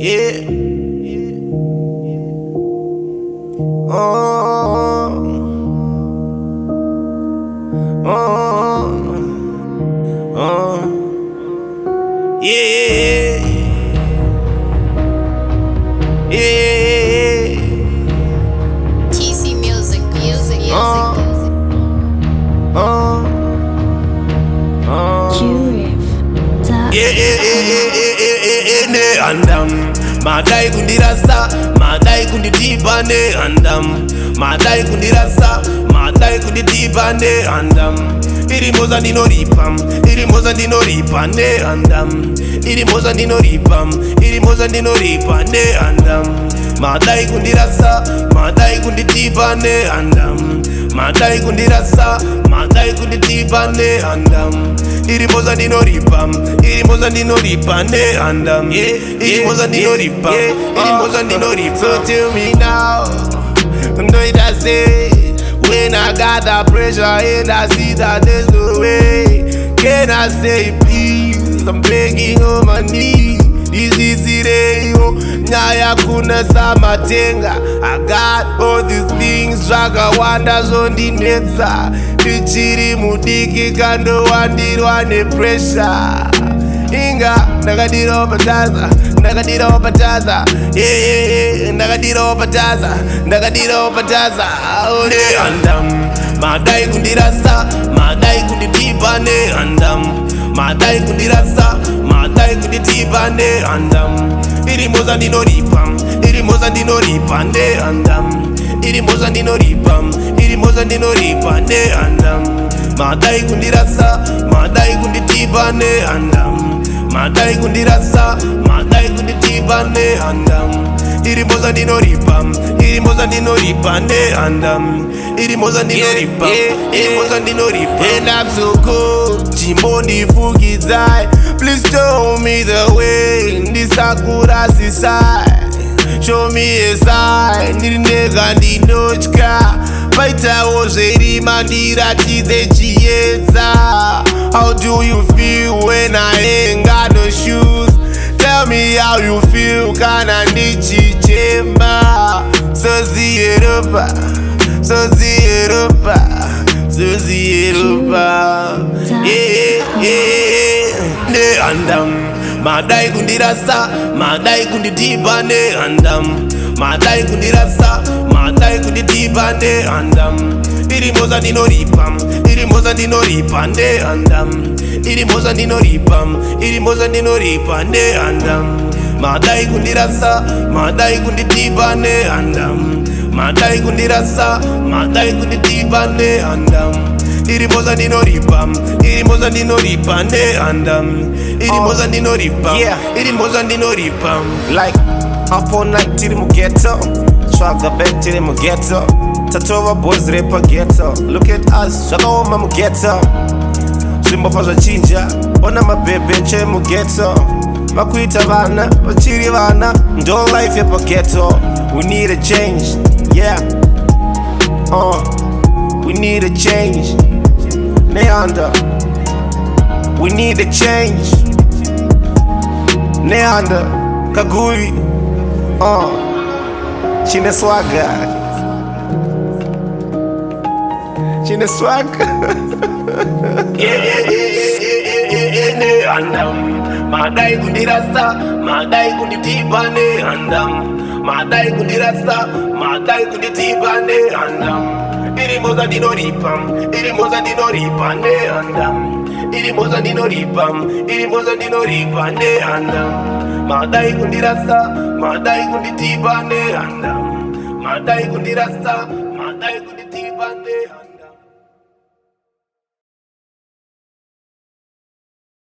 Yeah. Oh. Oh. Oh. Yeah. Yeah. TC Music. Ne andam madai kundirasa madai kunditipa ne andam madai kundirasa madai kunditipa ne andam irimoza ndinoripa ne andam irimoza ndinoripa ne andam madai kundirasa madai kunditipa ne andam madai kundirasa madai kunditipa ne andam irimoza ndinoripa ne andam irimoza ndinoripa so tell me now know it I say when I got that pressure and I see that there's no way can I say please I'm begging on my knees this is it nyaya kuna samatenga I got all these things zvakawanda zvondinetsa ndichiri mudiki kandowandirwa nepressure inga ndakadiropataza ne andam madai kundirasa madai kunditipa ne andam madai kundirasa madai kunditipa ne andam irimoza ndinoripa ne andam irimoza ndinoripa ne andam madai kundirasa madai kunditipa ne andam madai kundirasa madai kunditipa ne andam irimoza ndinoripa ne andam irimoza ndinoripa and I'm so cold chimbondifukidza please show me the way ndisakurasisai show me a sign ndirinega ndinotya paitawo zverima ndiratidze chiedza how do you feel when I ain't got no shoes tell me how you feel kana ndichichema sozieropa ne andam madai kundirasa madai kunditipa ne andam madai kundirasa madai kunditipa ne andam irimoza ndinoripa ne andam irimoza ndinoripa ne andam madai kundirasa madai kunditipa ne andam madai kundirasa madai kunditipa ne andam irimoza ndinoripa ne andam irimoza ndinoripa like up all night tiri mu ghetto swaga back tiri mu ghetto tatova boys rapper ghetto look at us zvakaoma mu ghetto zvimbofwa zvachinja ona mabhebhe che mu ghetto vakuita vana vachiri vana ndo life yepa ghetto we need a change yeah we need a change Neander we need a change Neander Kagui Chine swagger ne andam madai kundirasa madai kunditipa ne andam madai kundirasa madai kunditipa ne andam irimoza ndinoripa ne andam irimoza ndinoripa ne andam madai kundirasa madai kunditipa ne andam madai kundirasa madai kunditipa ne andam